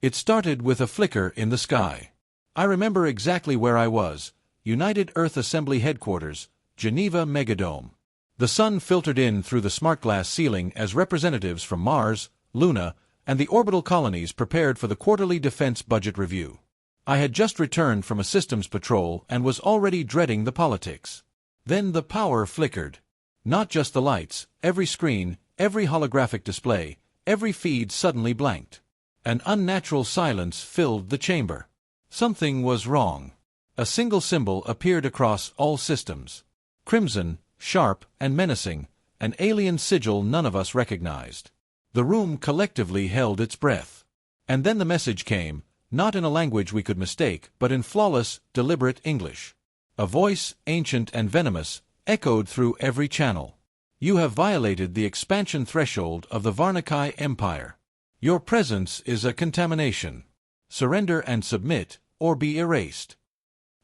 It started with a flicker in the sky. I remember exactly where I was, United Earth Assembly Headquarters, Geneva Megadome. The sun filtered in through the smart glass ceiling as representatives from Mars, Luna, and the orbital colonies prepared for the quarterly defense budget review. I had just returned from a systems patrol and was already dreading the politics. Then the power flickered. Not just the lights, every screen, every holographic display, every feed suddenly blanked. An unnatural silence filled the chamber. Something was wrong. A single symbol appeared across all systems. Crimson, sharp, and menacing, an alien sigil none of us recognized. The room collectively held its breath. And then the message came, not in a language we could mistake, but in flawless, deliberate English. A voice, ancient and venomous, echoed through every channel. You have violated the expansion threshold of the Varnakai Empire. Your presence is a contamination. Surrender and submit, or be erased.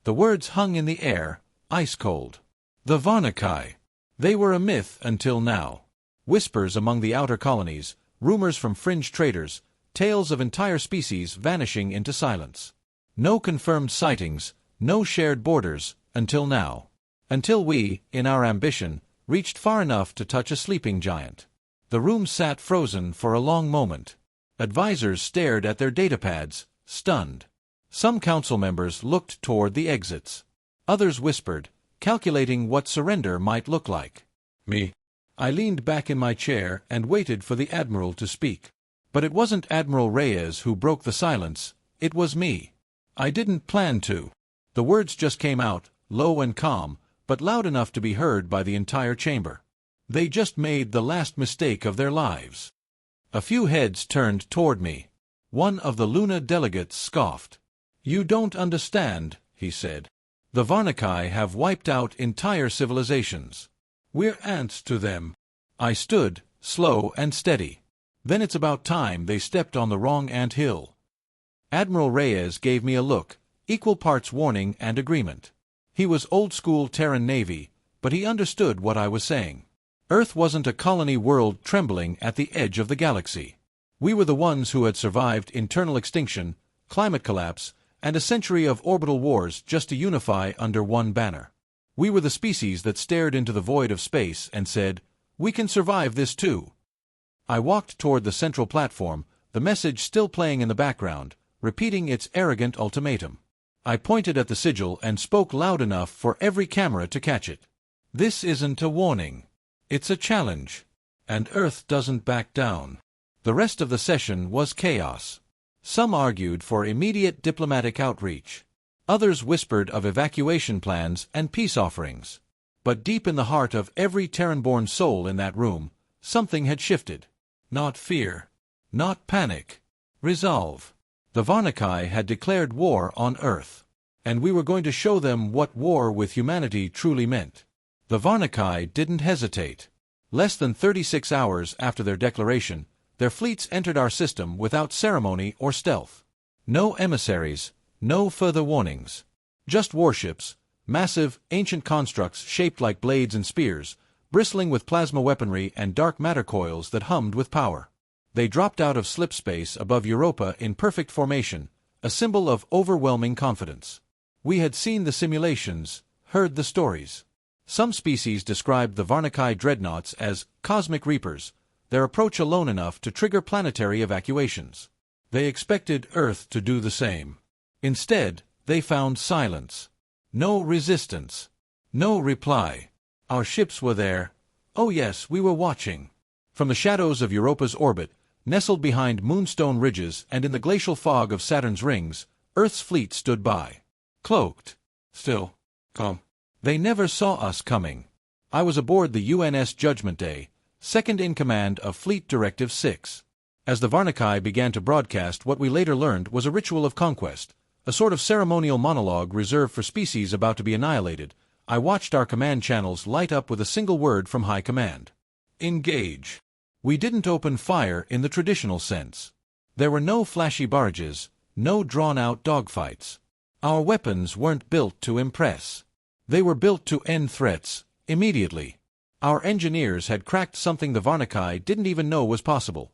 The words hung in the air, ice-cold. The Varnakai. They were a myth until now. Whispers among the outer colonies, rumors from fringe traders, tales of entire species vanishing into silence. No confirmed sightings, no shared borders, until now. Until we, in our ambition, reached far enough to touch a sleeping giant. The room sat frozen for a long moment. Advisors stared at their datapads, stunned. Some council members looked toward the exits. Others whispered, calculating what surrender might look like. Me. I leaned back in my chair and waited for the Admiral to speak. But it wasn't Admiral Reyes who broke the silence, it was me. I didn't plan to. The words just came out, low and calm, but loud enough to be heard by the entire chamber. They just made the last mistake of their lives. A few heads turned toward me. One of the Luna delegates scoffed. You don't understand, he said. The Varnakai have wiped out entire civilizations. We're ants to them. I stood, slow and steady. Then it's about time they stepped on the wrong ant hill. Admiral Reyes gave me a look, equal parts warning and agreement. He was old-school Terran Navy, but he understood what I was saying. Earth wasn't a colony world trembling at the edge of the galaxy. We were the ones who had survived internal extinction, climate collapse, and a century of orbital wars just to unify under one banner. We were the species that stared into the void of space and said, "We can survive this too." I walked toward the central platform, the message still playing in the background, repeating its arrogant ultimatum. I pointed at the sigil and spoke loud enough for every camera to catch it. This isn't a warning. It's a challenge. And Earth doesn't back down. The rest of the session was chaos. Some argued for immediate diplomatic outreach. Others whispered of evacuation plans and peace offerings. But deep in the heart of every Terran-born soul in that room, something had shifted. Not fear. Not panic. Resolve. The Varnakai had declared war on Earth. And we were going to show them what war with humanity truly meant. The Varnakai didn't hesitate. Less than 36 hours after their declaration, their fleets entered our system without ceremony or stealth. No emissaries, no further warnings. Just warships, massive, ancient constructs shaped like blades and spears, bristling with plasma weaponry and dark matter coils that hummed with power. They dropped out of slip space above Europa in perfect formation, a symbol of overwhelming confidence. We had seen the simulations, heard the stories. Some species described the Varnakai dreadnoughts as cosmic reapers, their approach alone enough to trigger planetary evacuations. They expected Earth to do the same. Instead, they found silence. No resistance. No reply. Our ships were there. Oh yes, we were watching. From the shadows of Europa's orbit, nestled behind moonstone ridges and in the glacial fog of Saturn's rings, Earth's fleet stood by. Cloaked. Still. Calm. They never saw us coming. I was aboard the UNS Judgment Day, second in command of Fleet Directive 6. As the Varnakai began to broadcast what we later learned was a ritual of conquest, a sort of ceremonial monologue reserved for species about to be annihilated, I watched our command channels light up with a single word from High Command. Engage. We didn't open fire in the traditional sense. There were no flashy barrages, no drawn-out dogfights. Our weapons weren't built to impress. They were built to end threats, immediately. Our engineers had cracked something the Varnakai didn't even know was possible.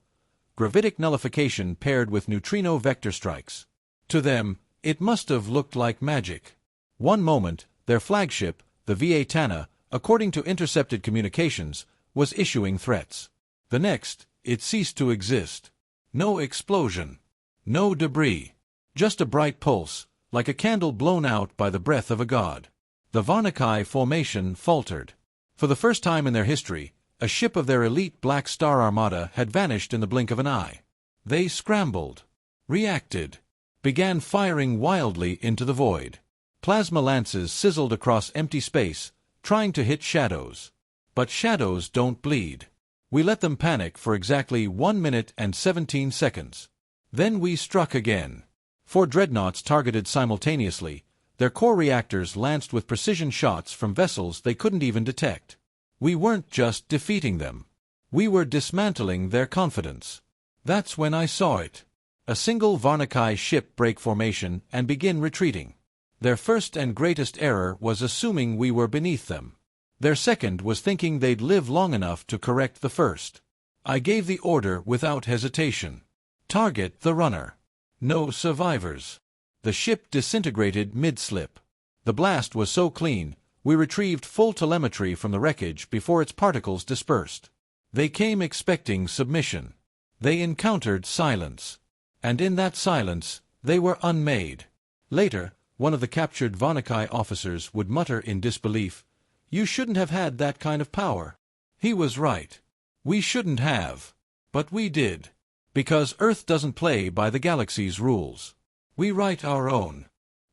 gravitic nullification paired with neutrino vector strikes. To them, it must have looked like magic. One moment, their flagship, the VA Tana, according to intercepted communications, was issuing threats. The next, it ceased to exist. No explosion. No debris. Just a bright pulse, like a candle blown out by the breath of a god. The Varnakai formation faltered. For the first time in their history, a ship of their elite Black Star Armada had vanished in the blink of an eye. They scrambled, reacted, began firing wildly into the void. Plasma lances sizzled across empty space, trying to hit shadows. But shadows don't bleed. We let them panic for exactly 1 minute and 17 seconds. Then we struck again. 4 dreadnoughts targeted simultaneously, their core reactors lanced with precision shots from vessels they couldn't even detect. We weren't just defeating them. We were dismantling their confidence. That's when I saw it. A single Varnakai ship break formation and begin retreating. Their first and greatest error was assuming we were beneath them. Their second was thinking they'd live long enough to correct the first. I gave the order without hesitation. Target the runner. No survivors. The ship disintegrated mid-slip. The blast was so clean, we retrieved full telemetry from the wreckage before its particles dispersed. They came expecting submission. They encountered silence. And in that silence, they were unmade. Later, one of the captured Varnakai officers would mutter in disbelief, "You shouldn't have had that kind of power." He was right. We shouldn't have. But we did. Because Earth doesn't play by the galaxy's rules. We write our own.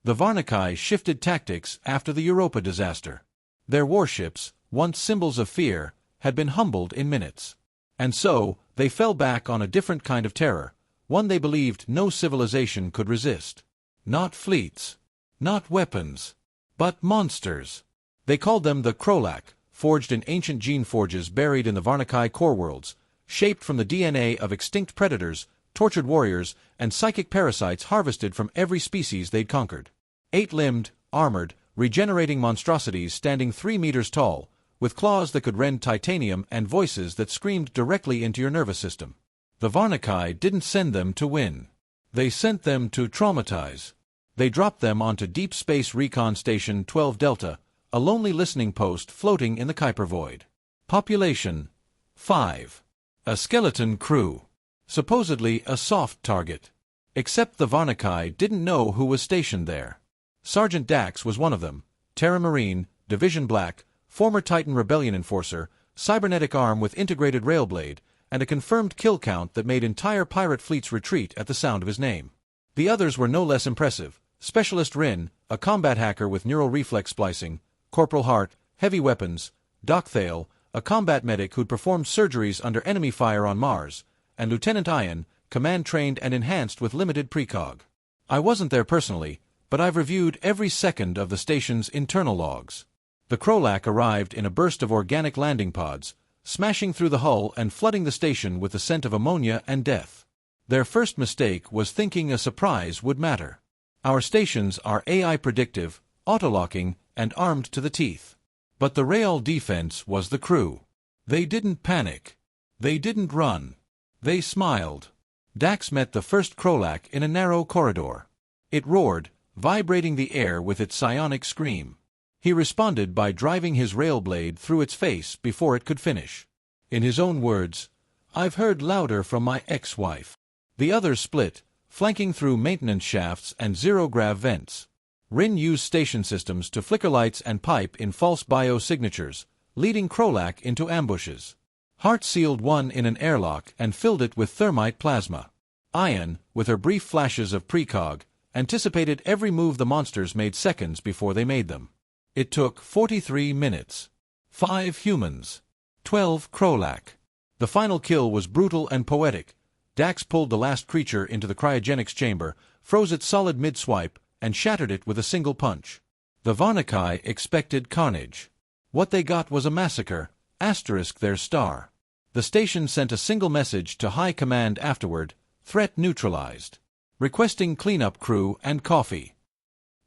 The Varnakai shifted tactics after the Europa disaster. Their warships, once symbols of fear, had been humbled in minutes. And so, they fell back on a different kind of terror, one they believed no civilization could resist. Not fleets. Not weapons. But monsters. They called them the Krolak, forged in ancient gene forges buried in the Varnakai core worlds, shaped from the DNA of extinct predators, tortured warriors, and psychic parasites harvested from every species they'd conquered. 8-limbed, armored, regenerating monstrosities standing 3 meters tall, with claws that could rend titanium and voices that screamed directly into your nervous system. The Varnakai didn't send them to win. They sent them to traumatize. They dropped them onto Deep Space Recon Station 12 Delta, a lonely listening post floating in the Kuiper void. Population 5. A skeleton crew. Supposedly a soft target. Except the Varnakai didn't know who was stationed there. Sergeant Dax was one of them, Terra Marine, Division Black, former Titan Rebellion enforcer, cybernetic arm with integrated railblade, and a confirmed kill count that made entire pirate fleets retreat at the sound of his name. The others were no less impressive. Specialist Rin, a combat hacker with neural reflex splicing, Corporal Hart, heavy weapons, Doc Thale, a combat medic who'd performed surgeries under enemy fire on Mars, and Lieutenant Ian, command-trained and enhanced with limited precog. I wasn't there personally, but I've reviewed every second of the station's internal logs. The Krolak arrived in a burst of organic landing pods, smashing through the hull and flooding the station with the scent of ammonia and death. Their first mistake was thinking a surprise would matter. Our stations are AI predictive, auto-locking, and armed to the teeth. But the real defense was the crew. They didn't panic. They didn't run. They smiled. Dax met the first Krolak in a narrow corridor. It roared, vibrating the air with its psionic scream. He responded by driving his railblade through its face before it could finish. In his own words, "I've heard louder from my ex-wife." The others split, flanking through maintenance shafts and zero-grav vents. Rin used station systems to flicker lights and pipe in false biosignatures, leading Krolak into ambushes. Hart sealed one in an airlock and filled it with thermite plasma. Ian, with her brief flashes of precog, anticipated every move the monsters made seconds before they made them. It took 43 minutes. 5 humans. 12 Krolak. The final kill was brutal and poetic. Dax pulled the last creature into the cryogenics chamber, froze it solid mid-swipe, and shattered it with a single punch. The Varnakai expected carnage. What they got was a massacre, asterisk their star. The station sent a single message to High Command afterward, threat neutralized. Requesting cleanup crew and coffee.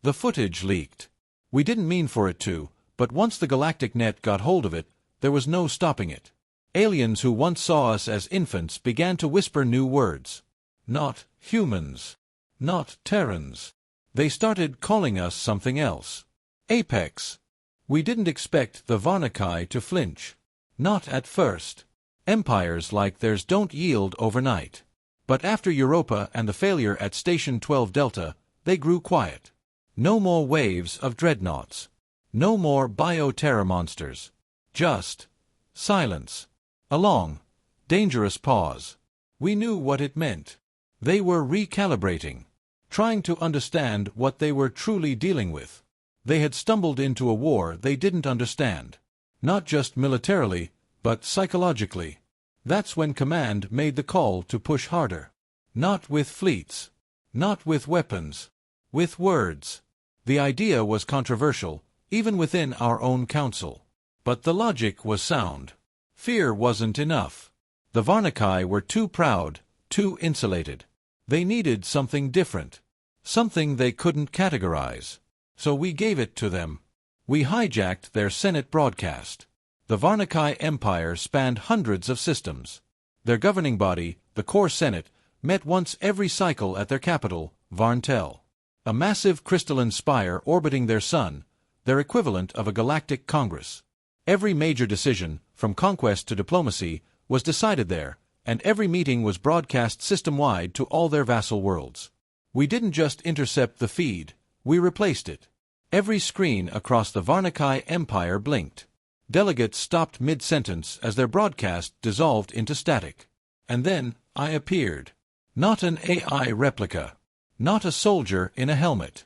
The footage leaked. We didn't mean for it to, but once the galactic net got hold of it, there was no stopping it. Aliens who once saw us as infants began to whisper new words. Not humans. Not Terrans. They started calling us something else. Apex. We didn't expect the Varnakai to flinch. Not at first. Empires like theirs don't yield overnight. But after Europa and the failure at Station 12 Delta, they grew quiet. No more waves of dreadnoughts. No more bioterror monsters. Just silence. A long, dangerous pause. We knew what it meant. They were recalibrating, trying to understand what they were truly dealing with. They had stumbled into a war they didn't understand. Not just militarily, but psychologically. That's when Command made the call to push harder. Not with fleets. Not with weapons. With words. The idea was controversial, even within our own council. But the logic was sound. Fear wasn't enough. The Varnakai were too proud, too insulated. They needed something different. Something they couldn't categorize. So we gave it to them. We hijacked their Senate broadcast. The Varnakai Empire spanned hundreds of systems. Their governing body, the core Senate, met once every cycle at their capital, Varntel. A massive crystalline spire orbiting their sun, their equivalent of a galactic congress. Every major decision, from conquest to diplomacy, was decided there, and every meeting was broadcast system-wide to all their vassal worlds. We didn't just intercept the feed, we replaced it. Every screen across the Varnakai Empire blinked. Delegates stopped mid-sentence as their broadcast dissolved into static. And then, I appeared. Not an AI replica. Not a soldier in a helmet.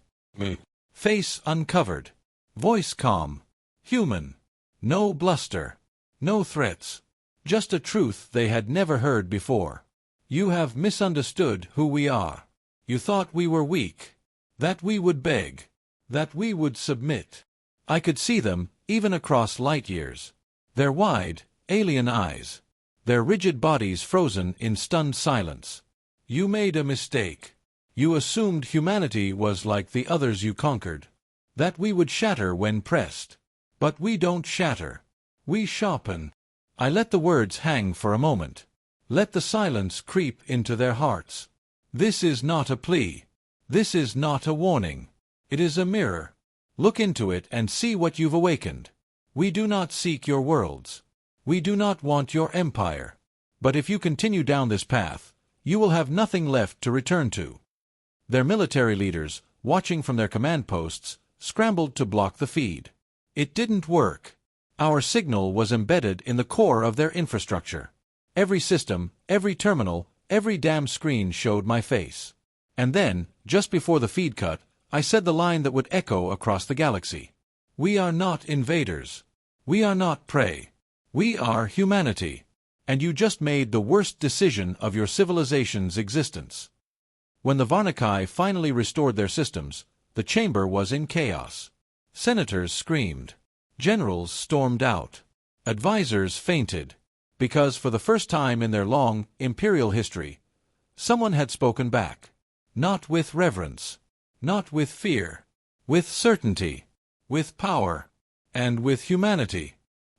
Face uncovered. Voice calm. Human. No bluster. No threats. Just a truth they had never heard before. You have misunderstood who we are. You thought we were weak. That we would beg. That we would submit. I could see them, even across light years. Their wide, alien eyes. Their rigid bodies frozen in stunned silence. You made a mistake. You assumed humanity was like the others you conquered. That we would shatter when pressed. But we don't shatter. We sharpen. I let the words hang for a moment. Let the silence creep into their hearts. This is not a plea. This is not a warning. It is a mirror. Look into it and see what you've awakened. We do not seek your worlds. We do not want your empire. But if you continue down this path, you will have nothing left to return to. Their military leaders, watching from their command posts, scrambled to block the feed. It didn't work. Our signal was embedded in the core of their infrastructure. Every system, every terminal, every damn screen showed my face. And then, just before the feed cut, I said the line that would echo across the galaxy. We are not invaders. We are not prey. We are humanity. And you just made the worst decision of your civilization's existence. When the Varnakai finally restored their systems, the chamber was in chaos. Senators screamed. Generals stormed out. Advisors fainted. Because for the first time in their long, imperial history, someone had spoken back. Not with reverence. Not with fear. With certainty. With power. And with humanity.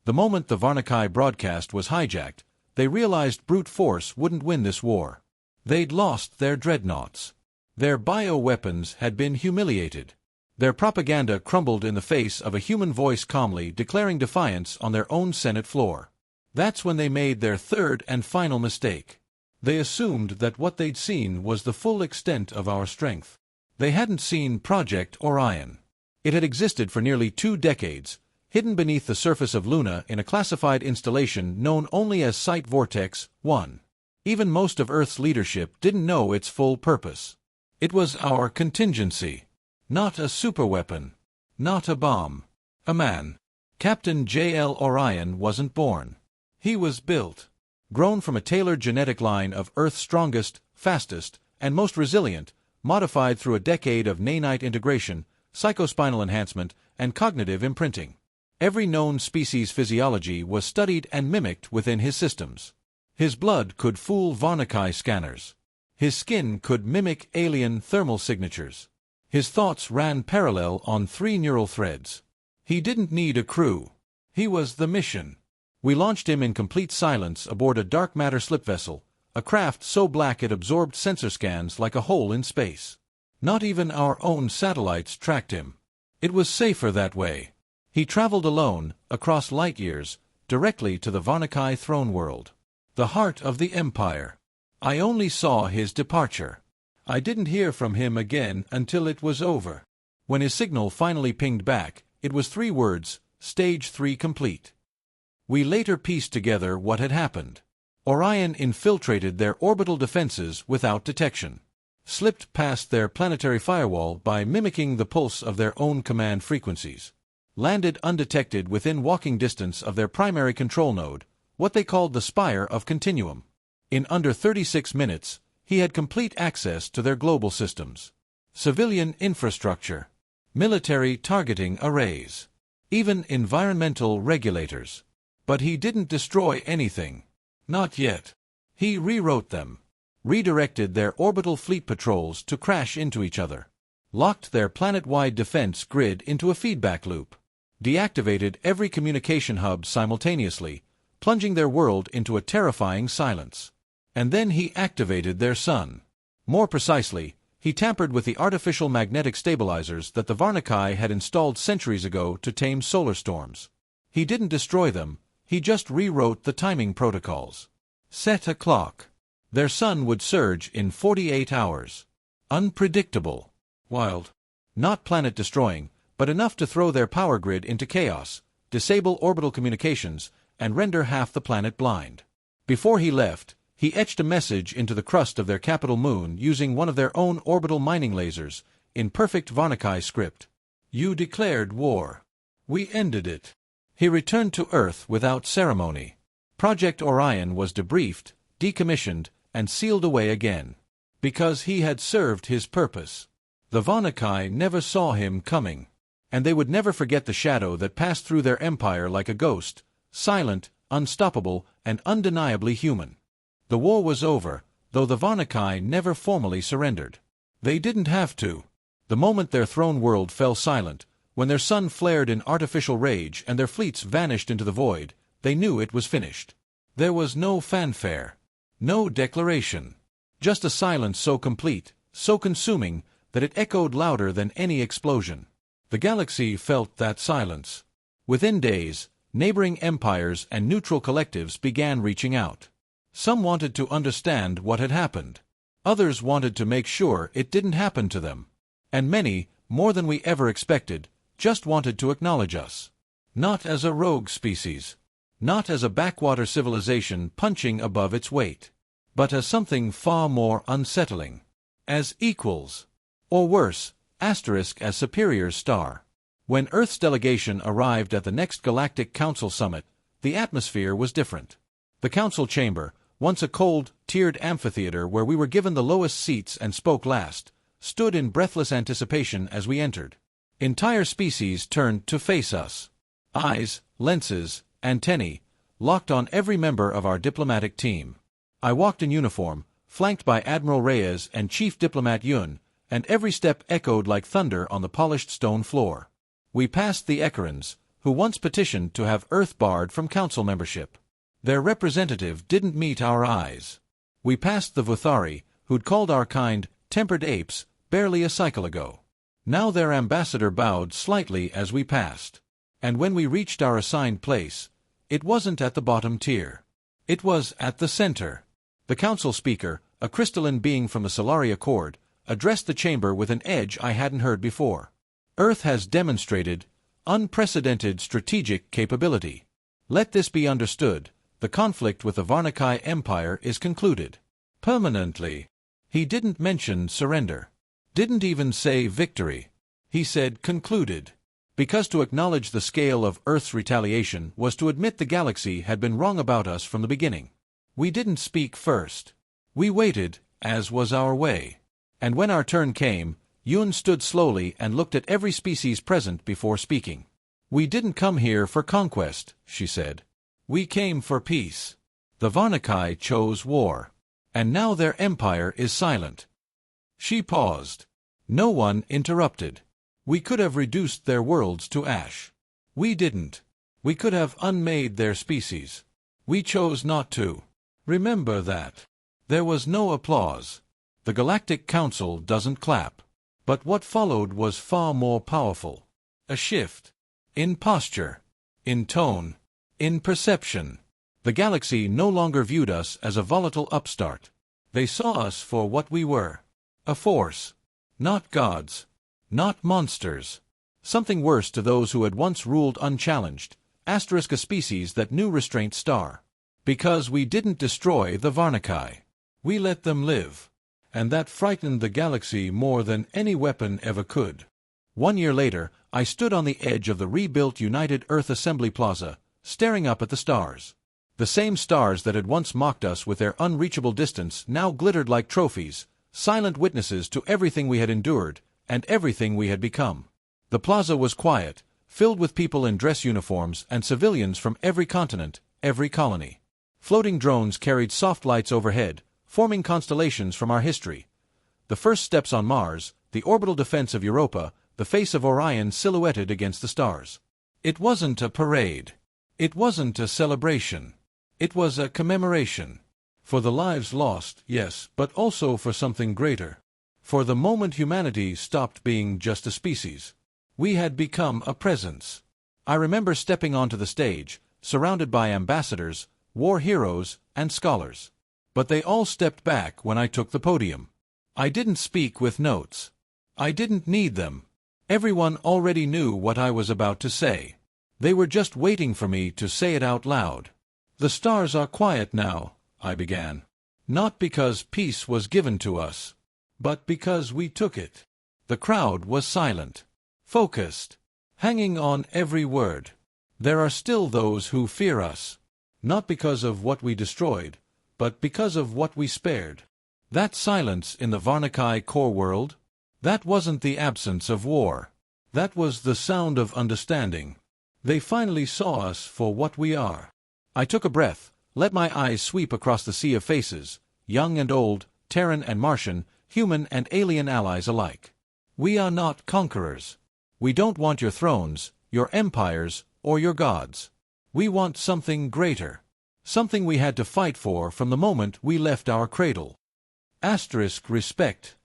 The moment the Varnakai broadcast was hijacked, they realized brute force wouldn't win this war. They'd lost their dreadnoughts. Their bioweapons had been humiliated. Their propaganda crumbled in the face of a human voice calmly declaring defiance on their own Senate floor. That's when they made their third and final mistake. They assumed that what they'd seen was the full extent of our strength. They hadn't seen Project Orion. It had existed for nearly 2 decades, hidden beneath the surface of Luna in a classified installation known only as Site Vortex 1. Even most of Earth's leadership didn't know its full purpose. It was our contingency. Not a superweapon. Not a bomb. A man. Captain J.L. Orion wasn't born. He was built. Grown from a tailored genetic line of Earth's strongest, fastest, and most resilient, modified through a decade of nanite integration, psychospinal enhancement, and cognitive imprinting. Every known species physiology was studied and mimicked within his systems. His blood could fool Varnakai scanners. His skin could mimic alien thermal signatures. His thoughts ran parallel on 3 neural threads. He didn't need a crew. He was the mission. We launched him in complete silence aboard a dark matter slip vessel, a craft so black it absorbed sensor scans like a hole in space. Not even our own satellites tracked him. It was safer that way. He traveled alone, across light years, directly to the Varnakai throne world. The heart of the Empire. I only saw his departure. I didn't hear from him again until it was over. When his signal finally pinged back, it was 3 words, Stage 3 complete. We later pieced together what had happened. ORION infiltrated their orbital defenses without detection. Slipped past their planetary firewall by mimicking the pulse of their own command frequencies. Landed undetected within walking distance of their primary control node, what they called the Spire of Continuum. In under 36 minutes, he had complete access to their global systems, civilian infrastructure, military targeting arrays, even environmental regulators. But he didn't destroy anything. Not yet. He rewrote them. Redirected their orbital fleet patrols to crash into each other. Locked their planet-wide defense grid into a feedback loop. Deactivated every communication hub simultaneously, plunging their world into a terrifying silence. And then he activated their sun. More precisely, he tampered with the artificial magnetic stabilizers that the Varnakai had installed centuries ago to tame solar storms. He didn't destroy them, he just rewrote the timing protocols. Set a clock. Their sun would surge in 48 hours. Unpredictable. Wild. Not planet-destroying, but enough to throw their power grid into chaos, disable orbital communications, and render half the planet blind. Before he left, he etched a message into the crust of their capital moon using one of their own orbital mining lasers, in perfect Varnakai script. You declared war. We ended it. He returned to Earth without ceremony. Project Orion was debriefed, decommissioned, and sealed away again. Because he had served his purpose. The Varnakai never saw him coming. And they would never forget the shadow that passed through their empire like a ghost, silent, unstoppable, and undeniably human. The war was over, though the Varnakai never formally surrendered. They didn't have to. The moment their throne world fell silent, when their sun flared in artificial rage and their fleets vanished into the void, they knew it was finished. There was no fanfare. No declaration. Just a silence so complete, so consuming, that it echoed louder than any explosion. The galaxy felt that silence. Within days, neighboring empires and neutral collectives began reaching out. Some wanted to understand what had happened. Others wanted to make sure it didn't happen to them. And many, more than we ever expected, just wanted to acknowledge us. Not as a rogue species. Not as a backwater civilization punching above its weight. But as something far more unsettling. As equals. Or worse, as superior star. When Earth's delegation arrived at the next Galactic Council Summit, the atmosphere was different. The council chamber, once a cold, tiered amphitheater where we were given the lowest seats and spoke last, stood in breathless anticipation as we entered. Entire species turned to face us. Eyes, lenses, antennae, locked on every member of our diplomatic team. I walked in uniform, flanked by Admiral Reyes and Chief Diplomat Yun, and every step echoed like thunder on the polished stone floor. We passed the Ekerans, who once petitioned to have Earth barred from council membership. Their representative didn't meet our eyes. We passed the Vuthari, who'd called our kind tempered apes barely a cycle ago. Now their ambassador bowed slightly as we passed. And when we reached our assigned place, it wasn't at the bottom tier. It was at the center. The council speaker, a crystalline being from the Solaria Accord, addressed the chamber with an edge I hadn't heard before. Earth has demonstrated unprecedented strategic capability. Let this be understood, the conflict with the Varnakai Empire is concluded. Permanently. He didn't mention surrender. Didn't even say victory. He said concluded. Because to acknowledge the scale of Earth's retaliation was to admit the galaxy had been wrong about us from the beginning. We didn't speak first. We waited, as was our way. And when our turn came, Yun stood slowly and looked at every species present before speaking. We didn't come here for conquest, she said. We came for peace. The Varnakai chose war. And now their empire is silent. She paused. No one interrupted. We could have reduced their worlds to ash. We didn't. We could have unmade their species. We chose not to. Remember that. There was no applause. The Galactic Council doesn't clap. But what followed was far more powerful. A shift. In posture. In tone. In perception. The galaxy no longer viewed us as a volatile upstart. They saw us for what we were. A force. Not gods. Not monsters. Something worse to those who had once ruled unchallenged. A species that knew restraint star. Because we didn't destroy the Varnakai. We let them live. And that frightened the galaxy more than any weapon ever could. 1 year later, I stood on the edge of the rebuilt United Earth Assembly Plaza, staring up at the stars. The same stars that had once mocked us with their unreachable distance now glittered like trophies, silent witnesses to everything we had endured, and everything we had become. The plaza was quiet, filled with people in dress uniforms and civilians from every continent, every colony. Floating drones carried soft lights overhead, forming constellations from our history. The first steps on Mars, the orbital defense of Europa, the face of Orion silhouetted against the stars. It wasn't a parade. It wasn't a celebration. It was a commemoration. For the lives lost, yes, but also for something greater. For the moment humanity stopped being just a species. We had become a presence. I remember stepping onto the stage, surrounded by ambassadors, war heroes, and scholars. But they all stepped back when I took the podium. I didn't speak with notes. I didn't need them. Everyone already knew what I was about to say. They were just waiting for me to say it out loud. The stars are quiet now, I began. Not because peace was given to us, but because we took it. The crowd was silent, focused, hanging on every word. There are still those who fear us, not because of what we destroyed, but because of what we spared. That silence in the Varnakai core world, that wasn't the absence of war. That was the sound of understanding. They finally saw us for what we are. I took a breath, let my eyes sweep across the sea of faces, young and old, Terran and Martian, human and alien allies alike. We are not conquerors. We don't want your thrones, your empires, or your gods. We want something greater. Something we had to fight for from the moment we left our cradle. Respect.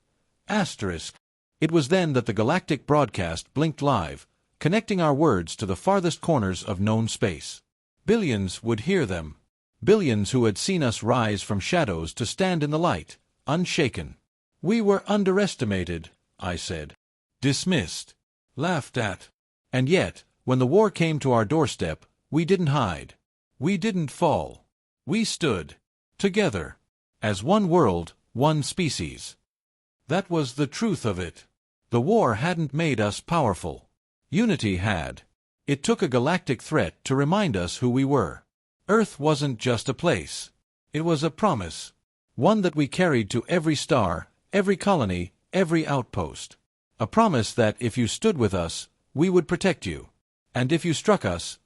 It was then that the galactic broadcast blinked live, connecting our words to the farthest corners of known space. Billions would hear them. Billions who had seen us rise from shadows to stand in the light, unshaken. We were underestimated, I said. Dismissed. Laughed at. And yet, when the war came to our doorstep, we didn't hide. We didn't fall. We stood. Together. As one world, one species. That was the truth of it. The war hadn't made us powerful. Unity had. It took a galactic threat to remind us who we were. Earth wasn't just a place. It was a promise. One that we carried to every star, every colony, every outpost. A promise that if you stood with us, we would protect you. And if you struck us,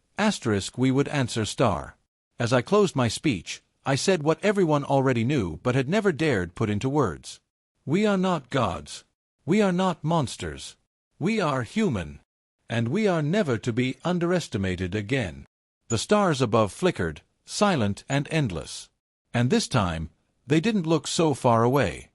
we would answer star. As I closed my speech, I said what everyone already knew but had never dared put into words. We are not gods. We are not monsters. We are human. And we are never to be underestimated again. The stars above flickered, silent and endless. And this time, they didn't look so far away.